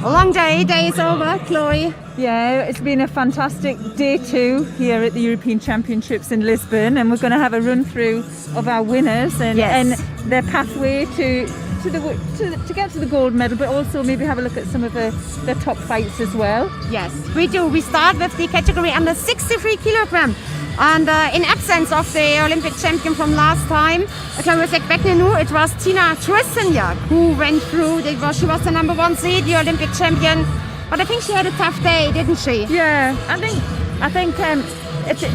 long day is over, Chloe. Yeah, it's been a fantastic day 2 here at the European Championships in Lisbon, and we're going to have a run through of our winners and their pathway to get to the gold medal, but also maybe have a look at some of the top fights as well. Yes, we do. We start with the category under 63 kilogram. And in absence of the Olympic champion from last time, it was Tina Tristaniak who went through. She was the number 1 seed, the Olympic champion. But I think she had a tough day, didn't she? Yeah, I think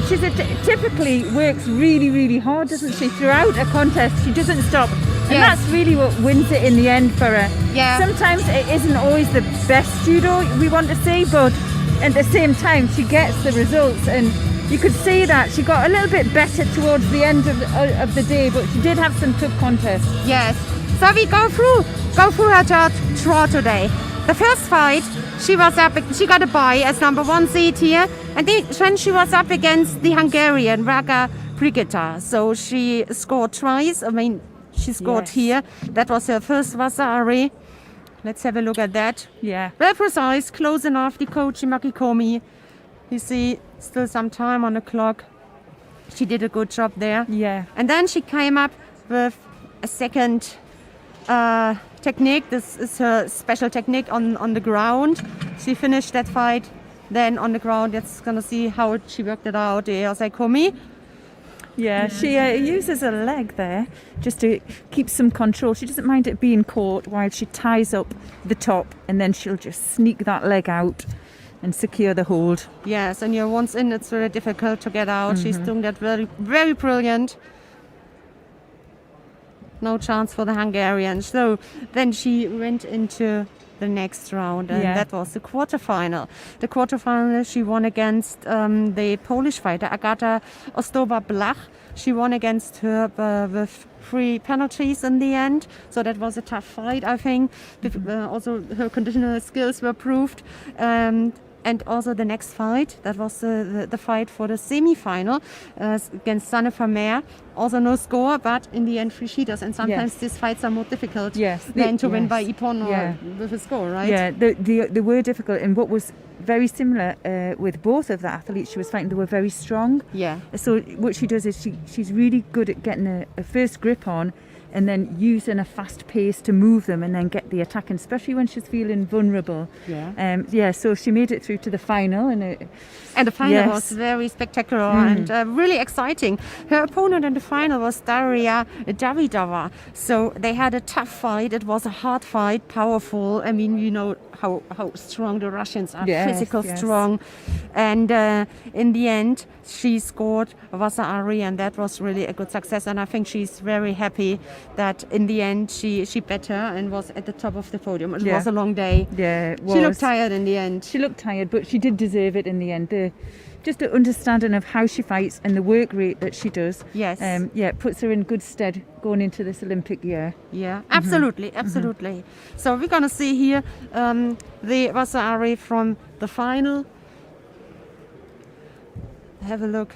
she typically works really, really hard, doesn't she? Throughout a contest, she doesn't stop. And that's really what wins it in the end for her. Yeah. Sometimes it isn't always the best judo we want to see, but at the same time, she gets the results. And you could see that she got a little bit better towards the end of the day, but she did have some tough contests. Yes. So we go through her draw today. The first fight, she got a bye as number 1 seed here, and then she was up against the Hungarian Raga Brigitta. So she scored twice. She scored here. That was her first Vasari. Let's have a look at that. Yeah. Very precise, close enough. The coach Makikomi. You see, still some time on the clock. She did a good job there. Yeah. And then she came up with a second technique. This is her special technique on the ground. She finished that fight then on the ground. Let's gonna see how she worked it out. Osaikomi. Yeah, she uses her leg there just to keep some control. She doesn't mind it being caught while she ties up the top, and then she'll just sneak that leg out and secure the hold. Yes, and once in, it's very difficult to get out. She's doing that very, very brilliant. No chance for the Hungarian. So then she went into the next round, and that was the quarterfinal. The quarterfinal, she won against the Polish fighter Agata Ostoba-Blach. She won against her with 3 penalties in the end. So that was a tough fight, I think. Also, her conditional skills were proved. And also the next fight, that was the fight for the semi-final against Sanne Vermeer. Also no score, but in the end 3 cheaters. And sometimes these fights are more difficult than to win by ippon or with a score, right? Yeah, they were difficult. And what was very similar with both of the athletes she was fighting, they were very strong. Yeah. So what she does is she's really good at getting a first grip on, and then using a fast pace to move them and then get the attack, and especially when she's feeling vulnerable. So she made it through to the final. And the final was very spectacular and really exciting. Her opponent in the final was Daria Davidova. So they had a tough fight. It was a hard fight, powerful. I mean, you know how strong the Russians are, physical strong. And in the end, she scored Vasari, and that was really a good success. And I think she's very happy that in the end she bet her and was at the top of the podium. It was a long day. Yeah, it was. She looked tired in the end. She looked tired, but she did deserve it in the end. Just an understanding of how she fights and the work rate that she does. Yes. Puts her in good stead going into this Olympic year. Yeah, absolutely. So we're going to see here the Vasari from the final. Have a look.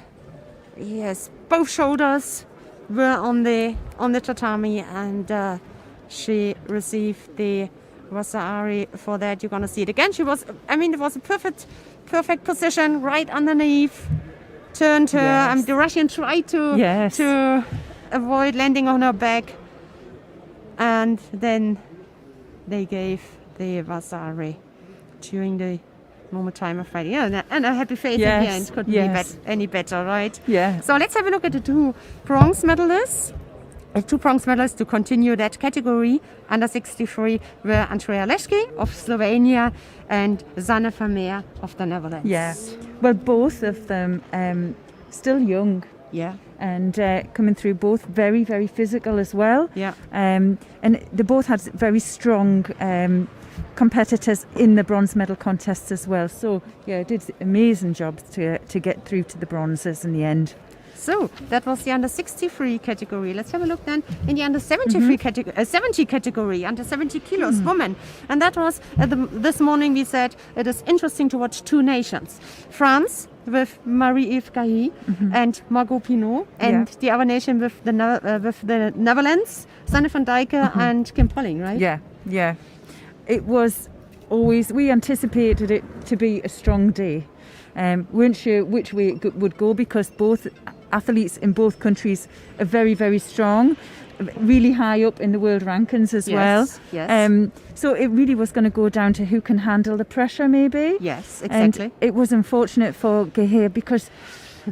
Yes, both shoulders were on the tatami, and she received the Vasari for that. You're going to see it again. It was a perfect position right underneath. Turned her. The Russian tried to avoid landing on her back, and then they gave the Vasari during the normal time of fighting. Yeah, and a happy face at the end. Couldn't be any better, right? Yeah. So let's have a look at the 2 bronze medalists. The 2 bronze medalists to continue that category under 63 were Andrea Leszki of Slovenia and Sanne Vermeer of the Netherlands. Yeah. Well, both of them still young. Yeah. And coming through, both very, very physical as well. Yeah. And they both had very strong competitors in the bronze medal contests as well. So did amazing jobs to get through to the bronzes in the end. So that was the under 63 category. Let's have a look then in the under 73 70 category, under 70 kilos woman. And that was this morning we said it is interesting to watch 2 nations. France with Marie-Eve Gailly and Margot Pinot, and the other nation with the Netherlands, Sanne van Dijken and Kim Polling, right? Yeah. It was we anticipated it to be a strong day. Weren't sure which way it would go because both athletes in both countries are very, very strong, really high up in the world rankings as well. Yes. So it really was going to go down to who can handle the pressure, maybe. Yes, exactly. And it was unfortunate for Gehe because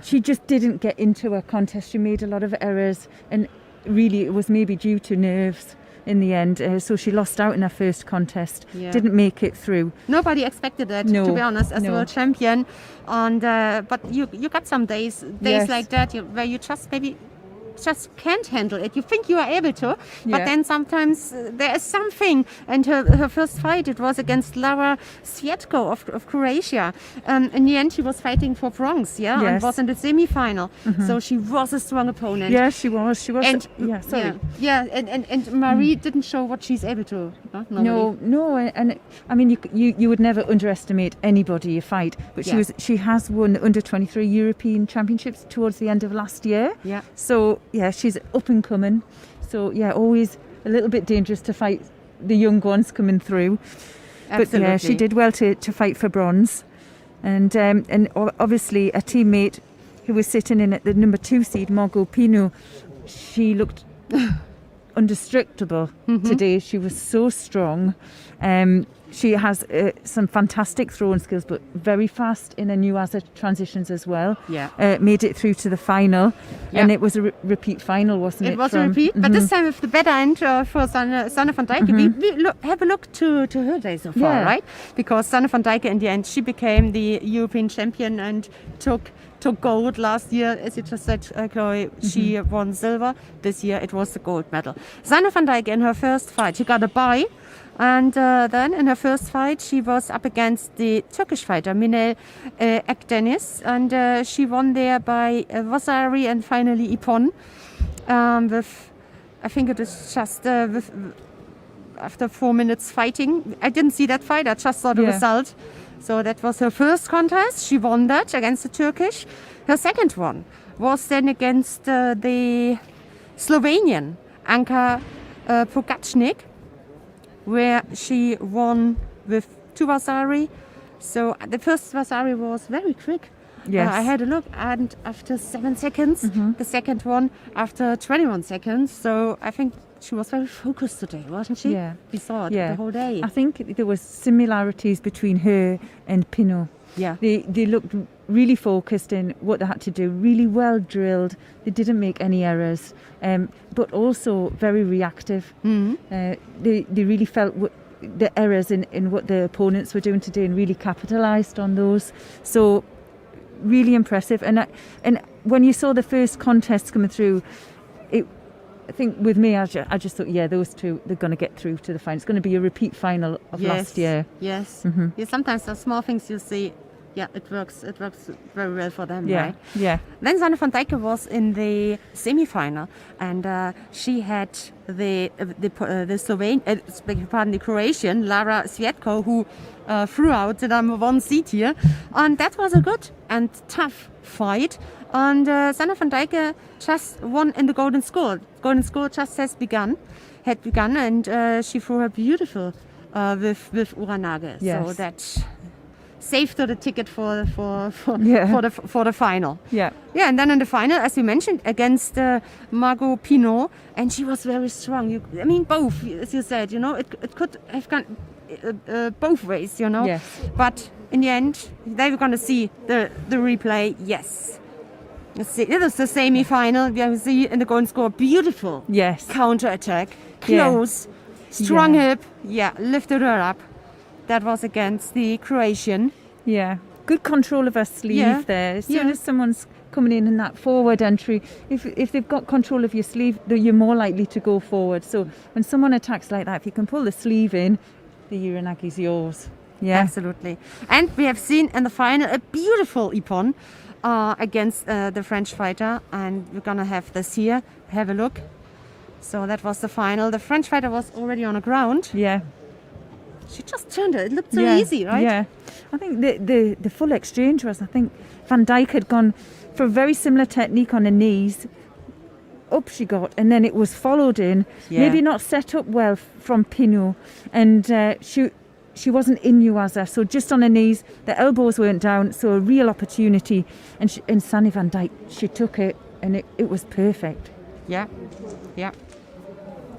she just didn't get into her contest. She made a lot of errors, and really it was maybe due to nerves in the end. So she lost out in her first contest, didn't make it through. Nobody expected that, to be honest, as a world champion. And but you got some days like that where you just maybe can't handle it. You think you are able to, but then sometimes there is something. And her first fight, it was against Lara Sviatko of Croatia. In the end, she was fighting for bronze, and was in the semi-final. So she was a strong opponent. Yeah, she was. And, and Marie didn't show what she's able to. No, and I mean, you would never underestimate anybody you fight. But she has won the under-23 European Championships towards the end of last year. Yeah. So she's up and coming. So always a little bit dangerous to fight the young ones coming through. Absolutely. But she did well to fight for bronze, and obviously a teammate who was sitting in at the number 2 seed, Margot Pinot, she looked indestructible today. She was so strong. She has some fantastic throwing skills, but very fast in her new Asa transitions as well. Yeah. Made it through to the final, and it was a repeat final, wasn't it? It was a repeat, but this time with the better end for Sanne van Dijken. We have a look to her day so far, right? Because Sanne van Dijken, in the end, she became the European champion and took gold last year. As you just said, Chloe, she won silver. This year it was the gold medal. Sanne van Dijken, in her first fight, she got a bye. And then in her first fight, she was up against the Turkish fighter, Minel Akdeniz. And she won there by Vasari and finally Ipon. I think it was just after 4 minutes fighting. I didn't see that fight, I just saw the result. So that was her first contest. She won that against the Turkish. Her second one was then against the Slovenian, Anka Pogacnik, where she won with 2 Vasari. So the first Vasari was very quick. Yes. I had a look, and after 7 seconds, the second one after 21 seconds. So I think she was very focused today, wasn't she? Yeah. We saw it the whole day. I think there was similarities between her and Pinot. Yeah. They looked really focused in what they had to do, really well drilled. They didn't make any errors, but also very reactive. They really felt the errors in what the opponents were doing today and really capitalised on those. So really impressive. And when you saw the first contests coming through, I think with me, I just thought, those two, they're going to get through to the final. It's going to be a repeat final of last year. Yes. Yeah, sometimes the small things you see, it works very well for them, right? Yeah. Then Sanne van Dijken was in the semi-final, and she had the Croatian Lara Sviatko, who threw out the number 1 seed here, and that was a good and tough fight. And Sanne van Dijken just won in the golden score. Golden score just had begun, and she threw her beautiful with Uranage. Yes. So that saved her the ticket for the final. Yeah. Yeah, and then in the final, as you mentioned, against Margot Pinot, and she was very strong. Both, as you said, it could have gone both ways, Yes. But in the end, they were going to see the replay. Yes. It was the semi-final. You see in the golden score, beautiful counter-attack, close, strong hip, lifted her up. That was against the Croatian. Yeah, good control of her sleeve there. As soon as someone's coming in that forward entry, if they've got control of your sleeve, you're more likely to go forward. So when someone attacks like that, if you can pull the sleeve in, the Uranagi's yours. Yeah, absolutely. And we have seen in the final a beautiful Ippon against the French fighter, and we're gonna have this here. Have a look. So that was the final. The French fighter was already on the ground. Yeah. She just turned it. It looked so easy, right? Yeah. I think the full exchange was, I think Van Dijk had gone for a very similar technique on the knees. Up she got, and then it was followed in. Yeah. Maybe not set up well from Pinot, and she wasn't in Yuasa, so just on her knees, the elbows weren't down, so a real opportunity. And Sanne van Dijk, she took it, and it was perfect. Yeah.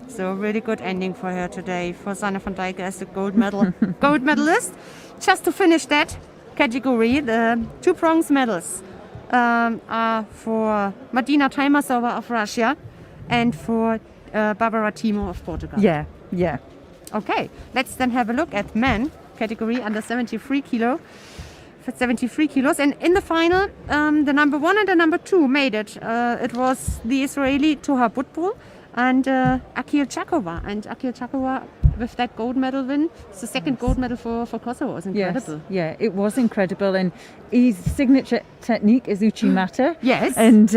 So really good ending for her today, for Sanne van Dijk as the gold medalist. Just to finish that category, the 2 bronze medals are for Martina Tajmasova of Russia and for Barbara Timo of Portugal. Yeah. Okay, let's then have a look at men category under 73 kilos. And in the final, the number 1 and the number 2 made it. It was the Israeli Toha Butbul and Akil Chakova. And Akil Chakova, with that gold medal win, it's the second gold medal for Kosovo. It was incredible. Yes, yeah, it was incredible. And his signature technique is Uchimata. Yes. And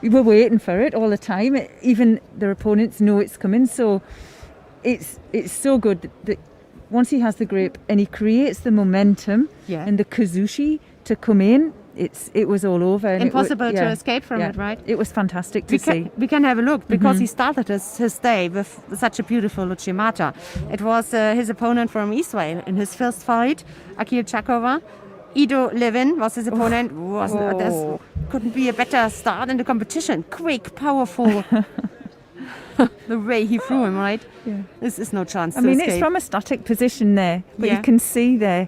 we were waiting for it all the time. Even their opponents know it's coming. So it's so good that once he has the grip and he creates the momentum and the kazushi to come in, it was all over. And impossible to escape from it, right? It was fantastic to see. We can have a look, because he started his day with such a beautiful Uchimata. It was his opponent from Israel in his first fight, Akil Chakova. Ido Levin was his opponent. Couldn't be a better start in the competition. Quick, powerful. The way he threw him, right? Yeah. This is no chance I to mean, escape. it's from a static position there, but you can see there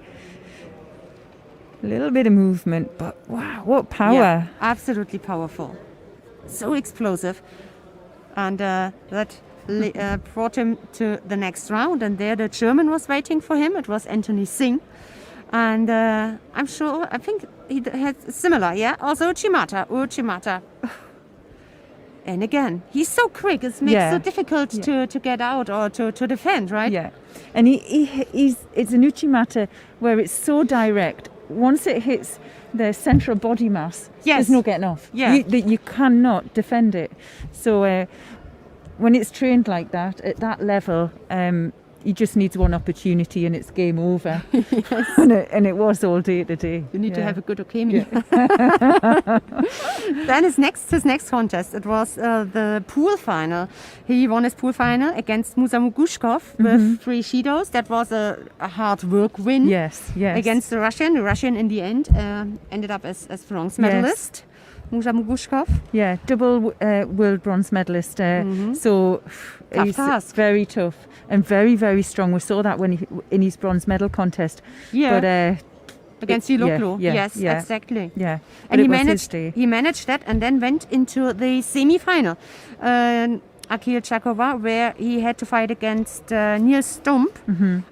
a little bit of movement, but wow, what power. Yeah, absolutely powerful. So explosive. And that brought him to the next round. And there the German was waiting for him. It was Anthony Singh. And I think he had similar, also Uchimata. And again, he's so quick. It makes it so difficult to get out or to defend, right? Yeah. And it's an Uchimata where it's so direct. Once it hits the central body mass, there's no getting off. Yeah. You cannot defend it. So when it's trained like that, at that level, he just needs one opportunity and it's game over. Yes. and it was all day today. You need to have a good okami. Then his next contest, it was the pool final. He won his pool final against Musa Mugushkov with 3 shidos. That was a hard work win. Yes. Against the Russian. The Russian in the end ended up as bronze medalist. Musa Mugushkov. Yeah, double world bronze medalist. So tough task. Very tough and very, very strong. We saw that in his bronze medal contest. Yeah. But against Siloglu. Yes, exactly. Yeah. And he managed that and then went into the semi-final. Akil Chakova, where he had to fight against Niels Stump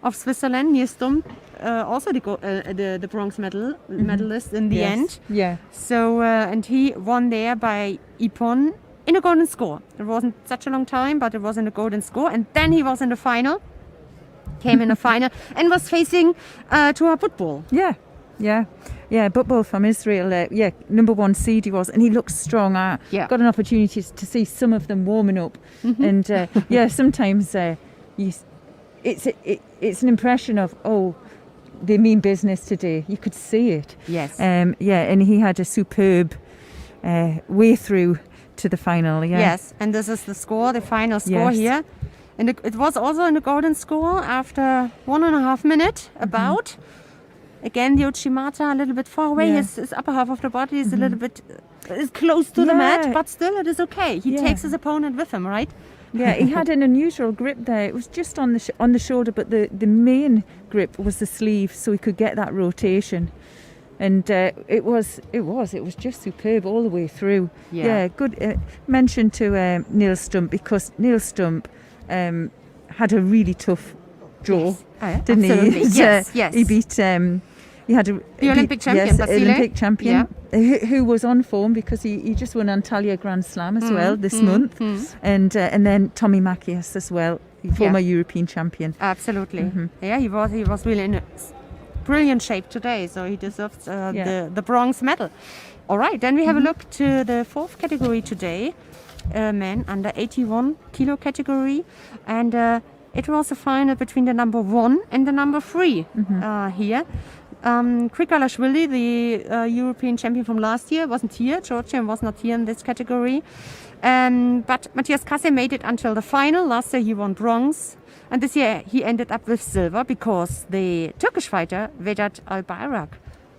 of Switzerland. Niels Stump, also the bronze medalist in the end. Yeah. So and he won there by Ippon in a golden score. It wasn't such a long time, but it was in a golden score. And then he was in the final, came in the final, and was facing Toha Butbul. Yeah, Butbul from Israel. Number 1 seed he was, and he looks strong. Got an opportunity to see some of them warming up, and sometimes it's an impression of they mean business today. You could see it. Yes. And he had a superb way through to the final. Yeah. Yes, and this is the score, the final score here. And it was also in the golden score after 1.5 minutes, about. Again, the Uchimata a little bit far away. His upper half of the body is a little bit is close to the mat, but still it is okay. He takes his opponent with him, right? Yeah, he had an unusual grip there. It was just on the shoulder, but the main grip was the sleeve, so he could get that rotation. And it was just superb all the way through. Yeah, good mention to Niels Stump, because Niels Stump had a really tough draw, didn't he? Yes. He beat. He had the Olympic champion, Olympic champion, who was on form because he just won Antalya Grand Slam as well this month, and then Tommy Matthias as well, former European champion. Absolutely, yeah, he was really in brilliant shape today, so he deserves the bronze medal. All right, then we have a look to the 4th category today, men under 81 kilo category, and it was a final between the number 1 and the number 3 here. Krikalashvili, the European champion from last year, wasn't here. Georgian was not here in this category. But Matthias Casey made it until the final. Last year he won bronze. And this year he ended up with silver because the Turkish fighter Vedat Albayrak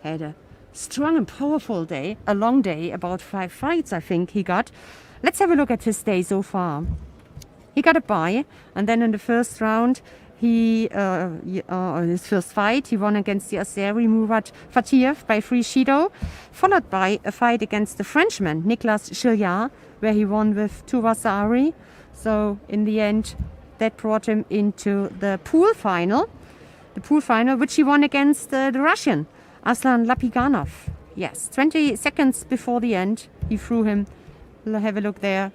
had a strong and powerful day, a long day, about 5 fights I think he got. Let's have a look at his day so far. He got a bye, and then in the first round, his first fight, he won against the Azeri Murat Fatiev by 3 Shido, followed by a fight against the Frenchman Nicolas Gilliard, where he won with 2 Vasari. So in the end, that brought him into the pool final, which he won against the Russian Aslan Lapiganov. Yes, 20 seconds before the end, he threw him. Have a look there.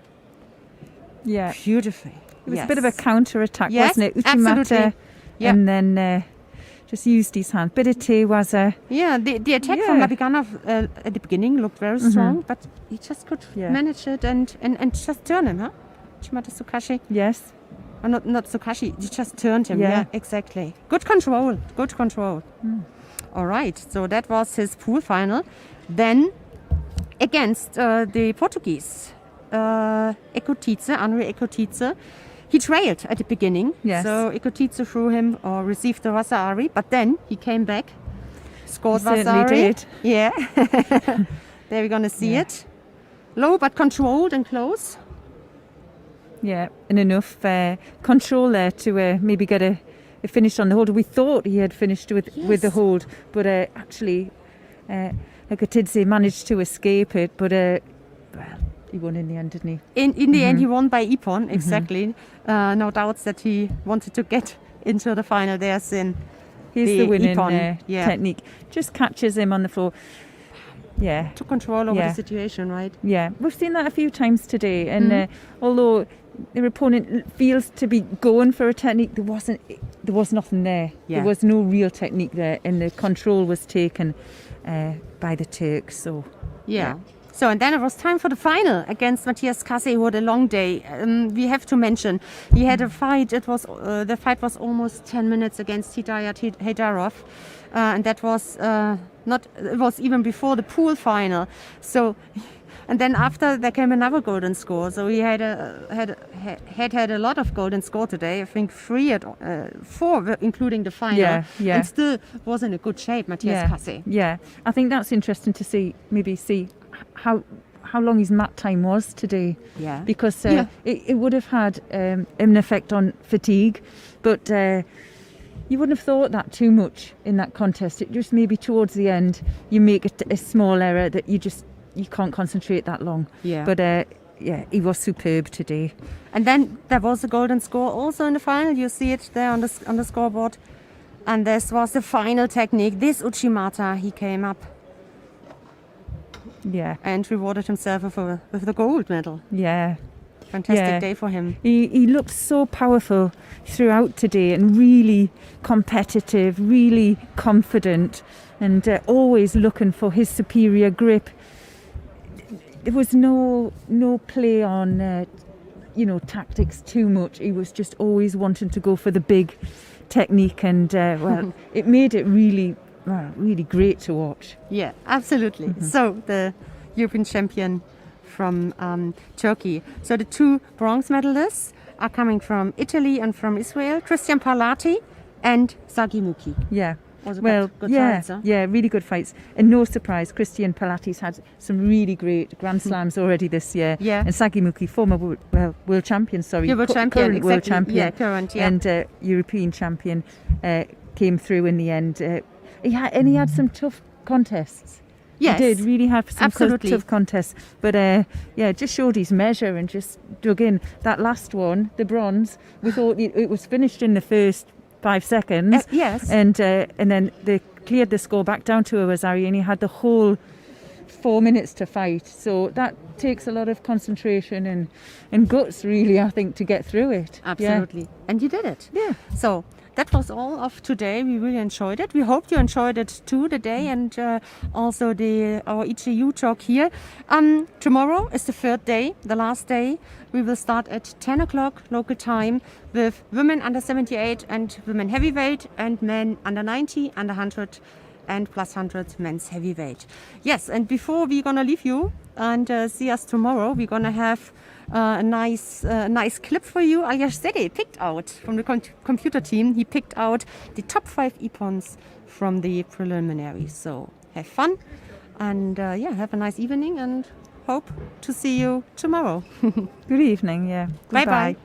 Yeah. Beautifully. It was a bit of a counter-attack, yes, wasn't it? Absolutely. Yeah. And then just used his hand. Bit of tea was a... Yeah, the attack from Lapiganov at the beginning looked very strong, but he just could manage it and just turn him, huh? Chimata Sukashi. Yes. Or not Sukashi, he just turned him. Yeah, exactly. Good control. All right, so that was his pool final. Then against the Portuguese, Andre Ekotice, he trailed at the beginning. Yes. So Ekotice threw him or received the Vasari, but then he came back, scored Vasari. Certainly did. Yeah. There we're going to see it. Low but controlled and close. Yeah, and enough control there to maybe get a finish on the hold. We thought he had finished with the hold, but actually Ekotidze managed to escape it, but he won in the end, didn't he? In the end, he won by Ippon, exactly. No doubts that he wanted to get into the final. There's in Here's the winning Ippon, technique. Just catches him on the floor. Yeah. Took control over the situation, right? Yeah, we've seen that a few times today, and although their opponent feels to be going for a technique, there was nothing there. Yeah. There was no real technique there, and the control was taken by the Turks. So So, and then it was time for the final against Matthias Casey, who had a long day. We have to mention he had a fight. It was the fight was almost 10 minutes against Hidayat Haydarov, and that was it was even before the pool final. So, and then after there came another golden score. So he had a lot of golden score today. I think 4, including the final. Yeah. And still was in a good shape, Matthias Casey. Yeah, I think that's interesting to see how long his mat time was today. Yeah. Because it would have had an effect on fatigue, but you wouldn't have thought that too much in that contest. It just maybe towards the end you make a small error that you can't concentrate that long. Yeah. But he was superb today. And then there was a golden score also in the final. You see it there on the scoreboard. And this was the final technique. This Uchimata, he came up. Yeah. And rewarded himself with the gold medal. Yeah. Fantastic day for him. He looked so powerful throughout today and really competitive, really confident, and always looking for his superior grip. There was no play on tactics too much. He was just always wanting to go for the big technique, and it made it really great to watch. Yeah, absolutely. Mm-hmm. So the European champion from Turkey. So the 2 bronze medalists are coming from Italy and from Israel, Christian Parlati and Sagi Muki. Yeah. Good fights, huh? Yeah, really good fights. And no surprise, Christian Parlati's had some really great Grand Slams already this year. Yeah. And Sagi Muki, former world champion, current exactly. World champion. Yeah, current, yeah. And European champion came through in the end. He had some tough contests. Yes. He did really have some tough contests. But just showed his measure and just dug in. That last one, the bronze, we thought it was finished in the first 5 seconds. Yes. And then they cleared the score back down to Awazari, and he had the whole 4 minutes to fight. So that takes a lot of concentration and guts, really, I think, to get through it. Absolutely. Yeah. And you did it. Yeah. So that was all of today. We really enjoyed it. We hope you enjoyed it too today, and also our EJU talk here. Tomorrow is the 3rd day, the last day. We will start at 10 o'clock local time with women under 78 and women heavyweight and men under 90, under 100 and plus 100 men's heavyweight. Yes, and before we're gonna leave you and see us tomorrow, we're gonna have a nice clip for you. Ayashzede picked out from the computer team. He picked out the top 5 ippons from the preliminaries. So have fun and have a nice evening and hope to see you tomorrow. Good evening. Yeah. Bye bye.